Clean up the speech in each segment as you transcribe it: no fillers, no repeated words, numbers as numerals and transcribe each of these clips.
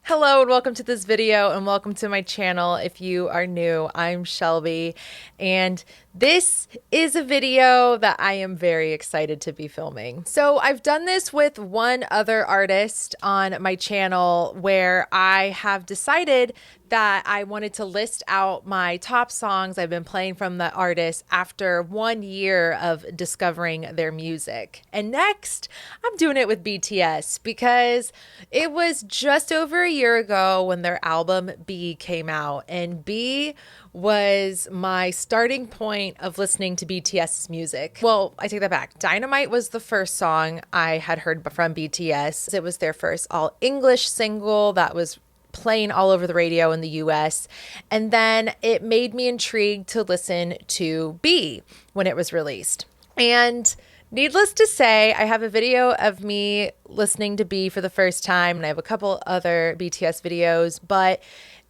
Hello and welcome to this video and welcome to my channel. If you are new, I'm Shelby and this is a video that I am very excited to be filming. So I've done this with one other artist on my channel where I have decided that I wanted to list out my top songs I've been playing from the artist after 1 year of discovering their music. And next, I'm doing it with BTS because it was just over a year ago when their album B came out, and B was my starting point of listening to BTS's music. Well, I take that back. Dynamite was the first song I had heard from BTS. It was their first all English single that was playing all over the radio in the US. And then it made me intrigued to listen to B when it was released. And needless to say, I have a video of me listening to B for the first time, and I have a couple other BTS videos, but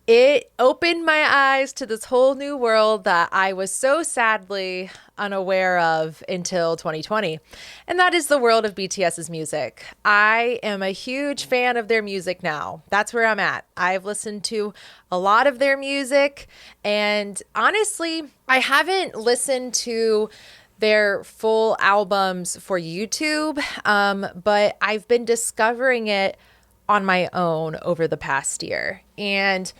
it opened my eyes to this whole new world that I was so sadly unaware of until 2020. And that is the world of BTS's music. I am a huge fan of their music now. That's where I'm at. I've listened to a lot of their music, and honestly, I haven't listened to their full albums for YouTube, but I've been discovering it on my own over the past year. And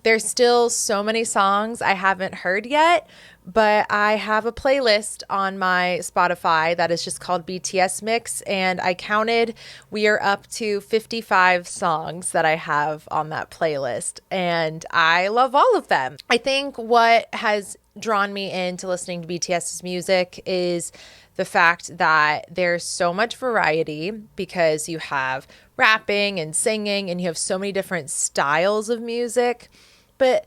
there's still so many songs I haven't heard yet, but I have a playlist on my Spotify that is just called BTS Mix, and I counted, we are up to 55 songs that I have on that playlist, and I love all of them. I think what has drawn me into listening to BTS's music is the fact that there's so much variety because you have rapping and singing and you have so many different styles of music. But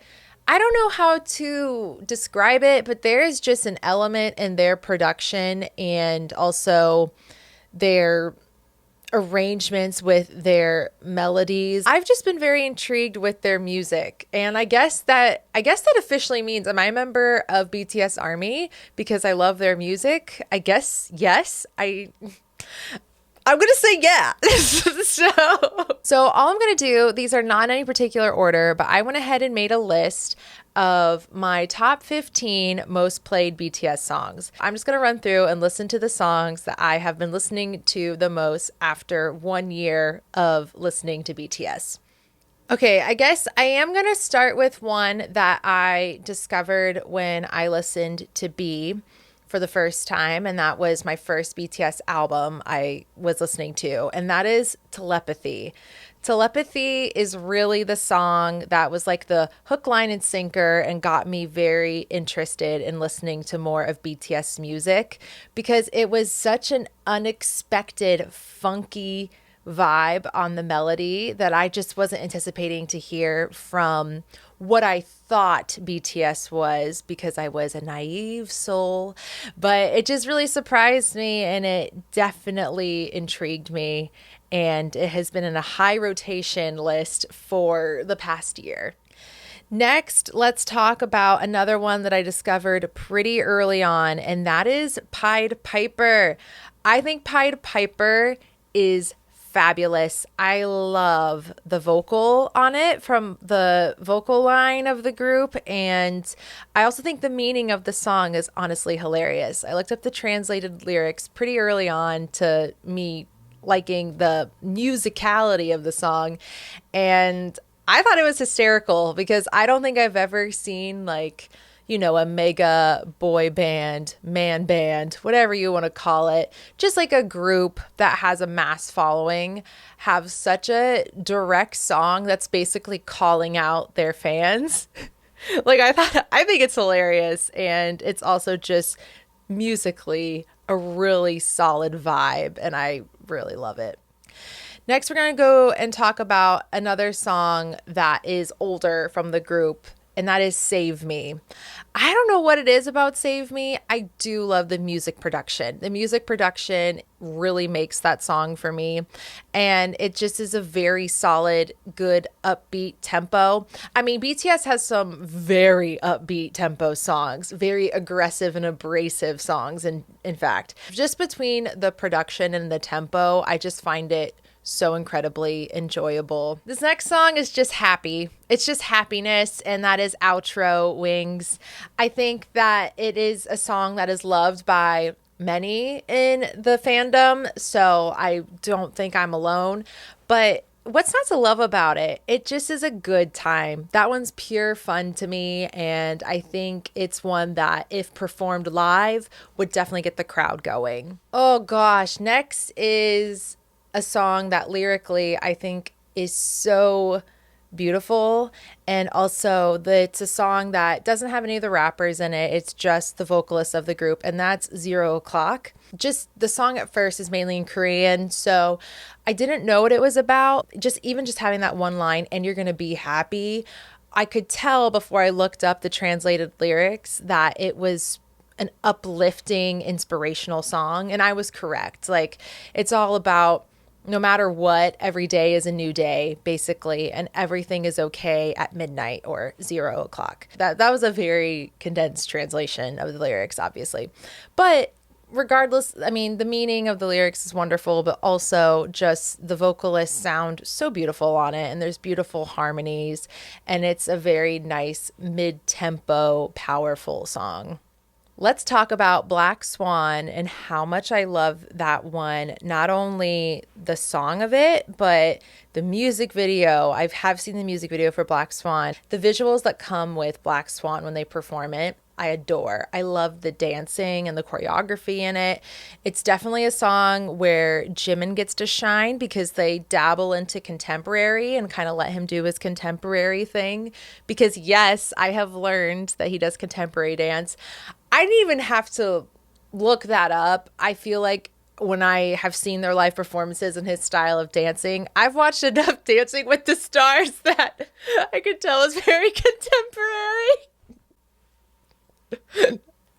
I don't know how to describe it, but there is just an element in their production and also their arrangements with their melodies. I've just been very intrigued with their music, and I guess that officially means am I a member of BTS Army because I love their music? I guess yes. I'm going to say yeah. So all I'm going to do, these are not in any particular order, but I went ahead and made a list of my top 15 most played BTS songs. I'm just going to run through and listen to the songs that I have been listening to the most after 1 year of listening to BTS. Okay, I guess I am going to start with one that I discovered when I listened to B for the first time, and that was my first BTS album I was listening to, and that is Telepathy. Telepathy is really the song that was like the hook, line, and sinker and got me very interested in listening to more of BTS music because it was such an unexpected, funky vibe on the melody that I just wasn't anticipating to hear from what I thought BTS was because I was a naive soul, but it just really surprised me and it definitely intrigued me, and it has been in a high rotation list for the past year. Next, let's talk about another one that I discovered pretty early on, and that is Pied Piper. I think Pied Piper is fabulous. I love the vocal on it from the vocal line of the group, and I also think the meaning of the song is honestly hilarious. I looked up the translated lyrics pretty early on to me liking the musicality of the song, and I thought it was hysterical because I don't think I've ever seen a mega boy band, man band, whatever you want to call it, just like a group that has a mass following, have such a direct song that's basically calling out their fans. I think it's hilarious, and it's also just musically a really solid vibe, and I really love it. Next, we're going to go and talk about another song that is older from the group, and that is Save Me. I don't know what it is about Save Me. I do love the music production. The music production really makes that song for me. And it just is a very solid, good, upbeat tempo. I mean, BTS has some very upbeat tempo songs, very aggressive and abrasive songs. And in fact, just between the production and the tempo, I just find it so incredibly enjoyable. This next song is just happy. It's just happiness, and that is Outro Wings. I think that it is a song that is loved by many in the fandom, so I don't think I'm alone. But what's not to love about it? It just is a good time. That one's pure fun to me, and I think it's one that, if performed live, would definitely get the crowd going. Oh gosh, next is a song that lyrically I think is so beautiful, and also it's a song that doesn't have any of the rappers in it. It's just the vocalists of the group, and that's 0 O'Clock. Just the song at first is mainly in Korean, so I didn't know what it was about. Just having that one line, and you're gonna be happy, I could tell before I looked up the translated lyrics that it was an uplifting, inspirational song, and I was correct. Like, it's all about no matter what, every day is a new day, basically, and everything is okay at midnight or 0 O'Clock. That was a very condensed translation of the lyrics, obviously. But regardless, I mean, the meaning of the lyrics is wonderful, but also just the vocalists sound so beautiful on it, and there's beautiful harmonies, and it's a very nice mid-tempo, powerful song. Let's talk about Black Swan and how much I love that one. Not only the song of it, but the music video. I have seen the music video for Black Swan. The visuals that come with Black Swan when they perform it, I adore. I love the dancing and the choreography in it. It's definitely a song where Jimin gets to shine because they dabble into contemporary and kind of let him do his contemporary thing. Because yes, I have learned that he does contemporary dance. I didn't even have to look that up. I feel like when I have seen their live performances and his style of dancing, I've watched enough Dancing with the Stars that I could tell is very contemporary.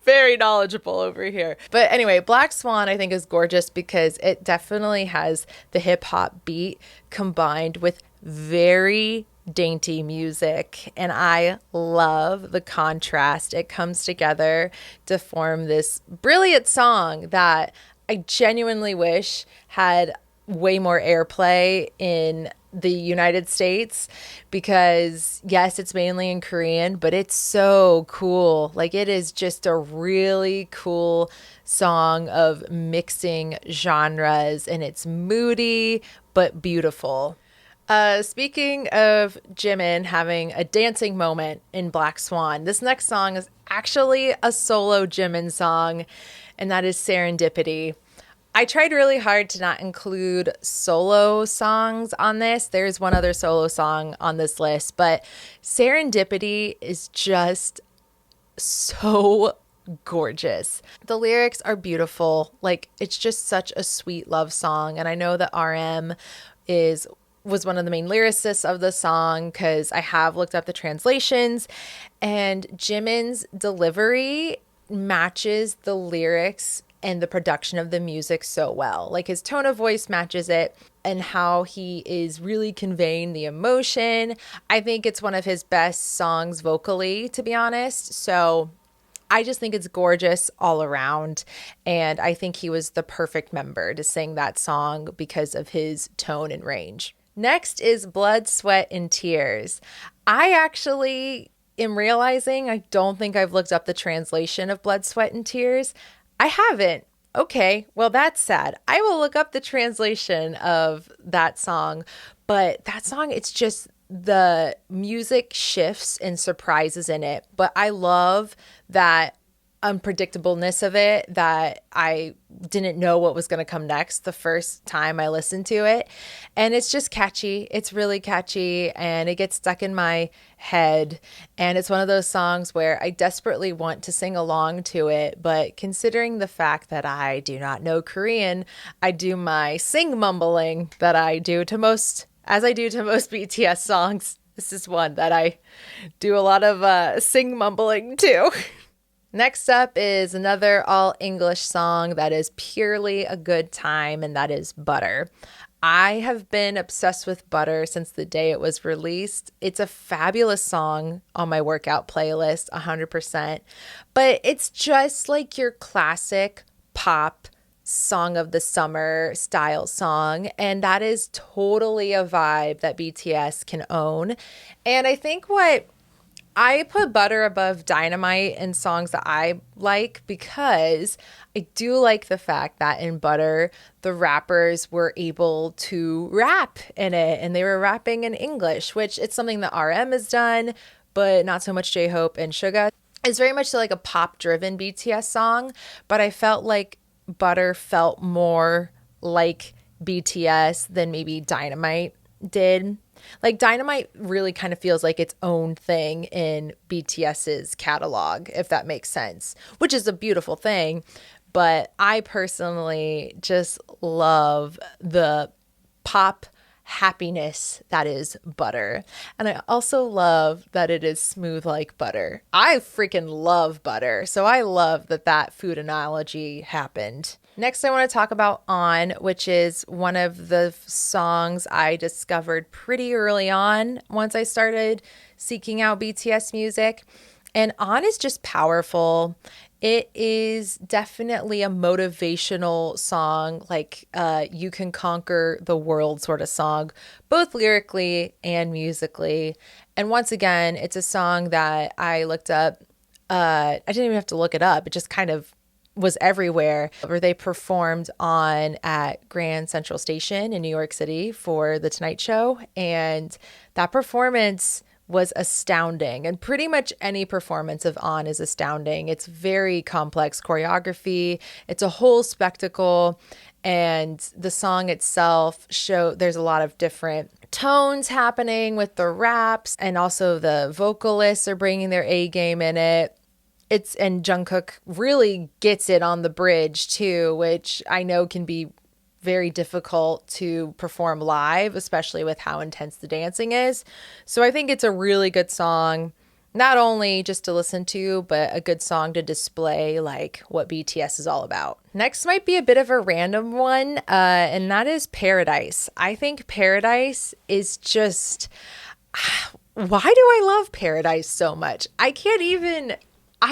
Very knowledgeable over here. But anyway, Black Swan I think is gorgeous because it definitely has the hip hop beat combined with very dainty music, and I love the contrast. It comes together to form this brilliant song that I genuinely wish had way more airplay in the United States, because yes, it's mainly in Korean, but it's so cool. Like, it is just a really cool song of mixing genres, and it's moody but beautiful. Speaking of Jimin having a dancing moment in Black Swan, this next song is actually a solo Jimin song, and that is Serendipity. I tried really hard to not include solo songs on this. There's one other solo song on this list, but Serendipity is just so gorgeous. The lyrics are beautiful. Like, it's just such a sweet love song, and I know that RM was one of the main lyricists of the song because I have looked up the translations, and Jimin's delivery matches the lyrics and the production of the music so well. Like, his tone of voice matches it, and how he is really conveying the emotion. I think it's one of his best songs vocally, to be honest. So I just think it's gorgeous all around, and I think he was the perfect member to sing that song because of his tone and range. Next is Blood, Sweat, and Tears. I actually am realizing I don't think I've looked up the translation of Blood, Sweat, and Tears. I haven't. Okay, well, that's sad. I will look up the translation of that song, but that song, it's just the music shifts and surprises in it. But I love that unpredictableness of it, that I didn't know what was going to come next the first time I listened to it. And it's just catchy. It's really catchy, and it gets stuck in my head. And it's one of those songs where I desperately want to sing along to it. But considering the fact that I do not know Korean, I do my sing mumbling that I do to most, as I do to most BTS songs. This is one that I do a lot of sing mumbling to. Next up is another all English song that is purely a good time, and that is Butter. I have been obsessed with Butter since the day it was released. It's a fabulous song on my workout playlist, 100%. But it's just like your classic pop song of the summer style song, and that is totally a vibe that BTS can own. And I think what I put Butter above Dynamite in songs that I like because I do like the fact that in Butter, the rappers were able to rap in it and they were rapping in English, which it's something that RM has done, but not so much J-Hope and Suga. It's very much like a pop driven BTS song, but I felt like Butter felt more like BTS than maybe Dynamite did. Like Dynamite really kind of feels like its own thing in BTS's catalog, if that makes sense, which is a beautiful thing. But I personally just love the pop happiness that is Butter. And I also love that it is smooth like butter. I freaking love butter. So I love that that food analogy happened. Next, I want to talk about On, which is one of the songs I discovered pretty early on once I started seeking out BTS music. And On is just powerful. It is definitely a motivational song, like you can conquer the world sort of song, both lyrically and musically. And once again, it's a song that I looked up. I didn't even have to look it up. It just kind of was everywhere, where they performed on at Grand Central Station in New York City for The Tonight Show. And that performance was astounding. And pretty much any performance of On is astounding. It's very complex choreography. It's a whole spectacle. And the song itself there's a lot of different tones happening with the raps, and also the vocalists are bringing their A game in it. And Jungkook really gets it on the bridge too, which I know can be very difficult to perform live, especially with how intense the dancing is. So I think it's a really good song, not only just to listen to, but a good song to display like what BTS is all about. Next might be a bit of a random one, and that is Paradise. I think Paradise is just, why do I love Paradise so much? I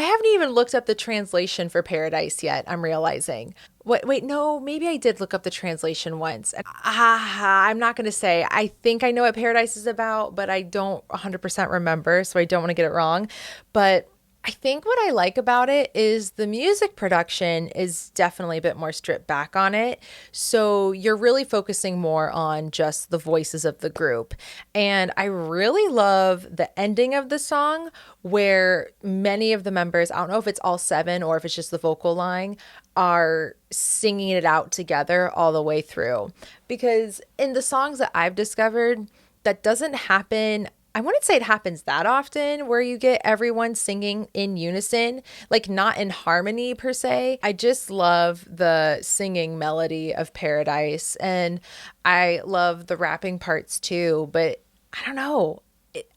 haven't even looked up the translation for Paradise yet, I'm realizing. Wait, no, maybe I did look up the translation once. I'm not going to say. I think I know what Paradise is about, but I don't 100% remember, so I don't want to get it wrong. But I think what I like about it is the music production is definitely a bit more stripped back on it. So you're really focusing more on just the voices of the group. And I really love the ending of the song where many of the members, I don't know if it's all seven or if it's just the vocal line, are singing it out together all the way through. Because in the songs that I've discovered, that doesn't happen. I wouldn't say it happens that often where you get everyone singing in unison, like not in harmony per se. I just love the singing melody of Paradise, and I love the rapping parts too, but I don't know.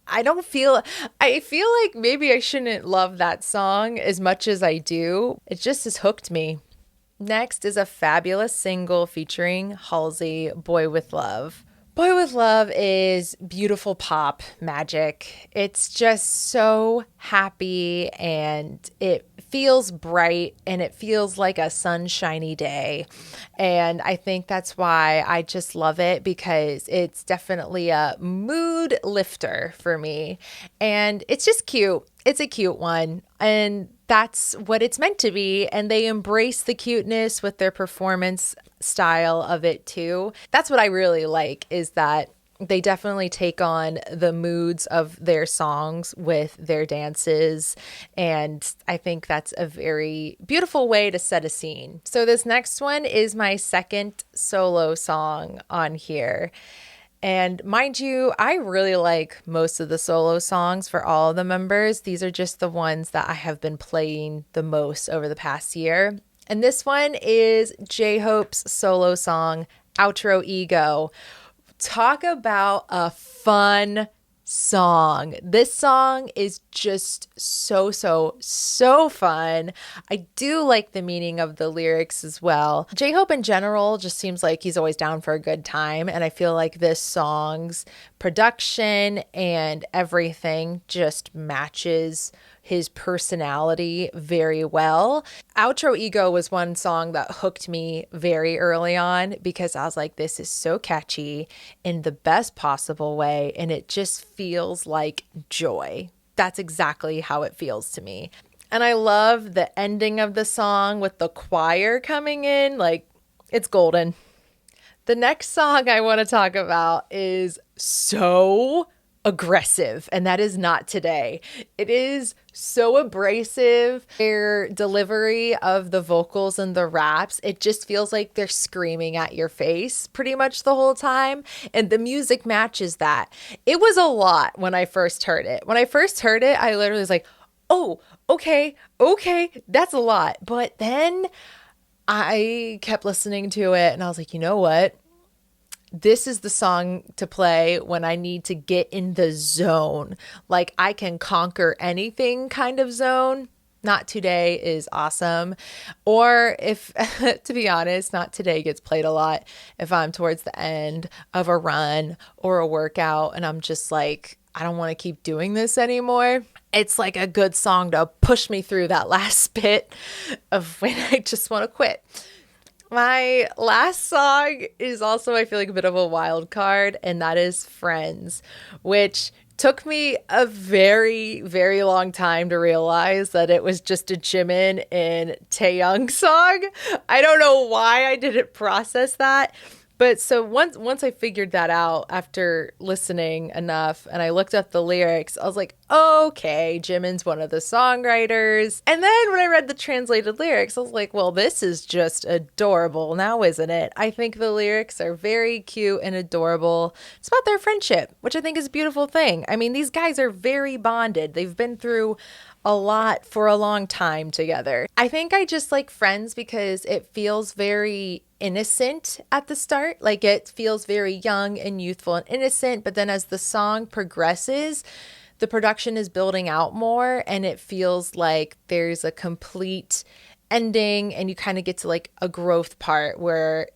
I feel like maybe I shouldn't love that song as much as I do. It just has hooked me. Next is a fabulous single featuring Halsey, Boy With Love. Boy With Love is beautiful pop magic. It's just so happy and it feels bright and it feels like a sunshiny day. And I think that's why I just love it, because it's definitely a mood lifter for me. And it's just cute. It's a cute one. And that's what it's meant to be. And they embrace the cuteness with their performance style of it too. That's what I really like, is that they definitely take on the moods of their songs with their dances. And I think that's a very beautiful way to set a scene. So this next one is my second solo song on here. And mind you, I really like most of the solo songs for all of the members. These are just the ones that I have been playing the most over the past year. And this one is J-Hope's solo song, Outro Ego. Talk about a fun song. This song is just so, so, so fun. I do like the meaning of the lyrics as well. J-Hope in general just seems like he's always down for a good time. And I feel like this song's production and everything just matches his personality very well. Outro Ego was one song that hooked me very early on because I was like, this is so catchy in the best possible way, and it just feels like joy. That's exactly how it feels to me. And I love the ending of the song with the choir coming in, like it's golden. The next song I want to talk about is so aggressive, and that is Not Today. It is so abrasive. Their delivery of the vocals and the raps, it just feels like they're screaming at your face pretty much the whole time, and the music matches that. It was a lot when I first heard it. When I first heard it, I literally was like, oh, okay, that's a lot. But then I kept listening to it and I was like, you know what? This is the song to play when I need to get in the zone. Like I can conquer anything kind of zone. Not Today is awesome. Or if, to be honest, Not Today gets played a lot if I'm towards the end of a run or a workout and I'm just like, I don't want to keep doing this anymore. It's like a good song to push me through that last bit of when I just want to quit. My last song is also, I feel like, a bit of a wild card, and that is Friends, which took me a very, very long time to realize that it was just a Jimin and Taeyoung song. I don't know why I didn't process that. But so once I figured that out after listening enough and I looked up the lyrics, I was like, okay, Jimin's one of the songwriters. And then when I read the translated lyrics, I was like, well, this is just adorable now, isn't it? I think the lyrics are very cute and adorable. It's about their friendship, which I think is a beautiful thing. I mean, these guys are very bonded. They've been through a lot for a long time together. I think I just like Friends because it feels very innocent at the start. Like it feels very young and youthful and innocent, but then as the song progresses, the production is building out more and it feels like there's a complete ending and you kind of get to like a growth part where,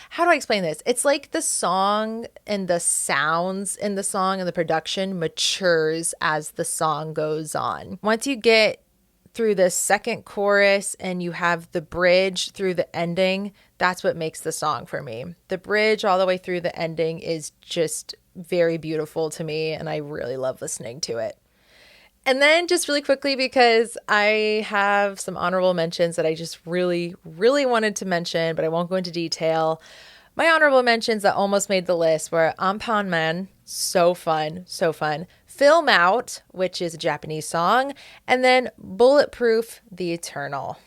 how do I explain this? It's like the song and the sounds in the song and the production matures as the song goes on. Once you get through the second chorus and you have the bridge through the ending, that's what makes the song for me. The bridge all the way through the ending is just very beautiful to me, and I really love listening to it. And then just really quickly, because I have some honorable mentions that I just really, really wanted to mention, but I won't go into detail. My honorable mentions that almost made the list were Ampan Man, so fun, so fun. Film Out, which is a Japanese song, and then Bulletproof, The Eternal.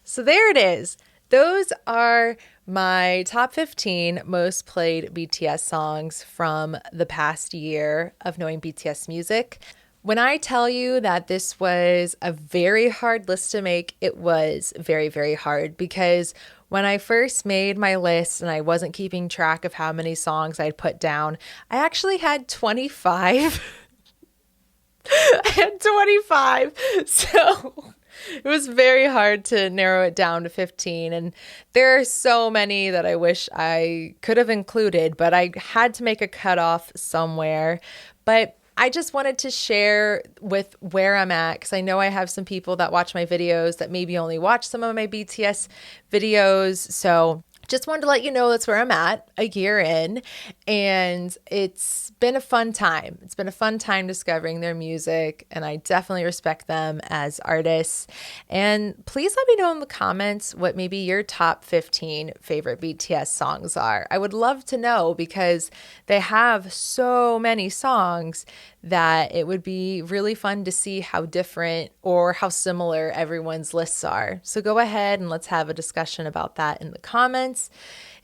So there it is. Those are my top 15 most played BTS songs from the past year of knowing BTS music. When I tell you that this was a very hard list to make, it was very, very hard because when I first made my list and I wasn't keeping track of how many songs I'd put down, I actually had 25. I had 25. So it was very hard to narrow it down to 15. And there are so many that I wish I could have included, but I had to make a cutoff somewhere. But I just wanted to share with where I'm at because I know I have some people that watch my videos that maybe only watch some of my BTS videos. So just wanted to let you know that's where I'm at a year in, and it's been a fun time. It's been a fun time discovering their music, and I definitely respect them as artists. And please let me know in the comments what maybe your top 15 favorite BTS songs are. I would love to know because they have so many songs that it would be really fun to see how different or how similar everyone's lists are. So go ahead and let's have a discussion about that in the comments.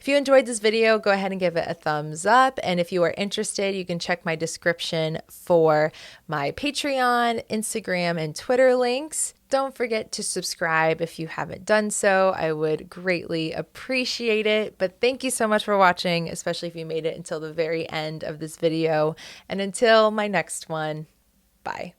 If you enjoyed this video, go ahead and give it a thumbs up. And if you are interested, you can check my description for my Patreon, Instagram, and Twitter links. Don't forget to subscribe if you haven't done so. I would greatly appreciate it. But thank you so much for watching, especially if you made it until the very end of this video. And until my next one, Bye.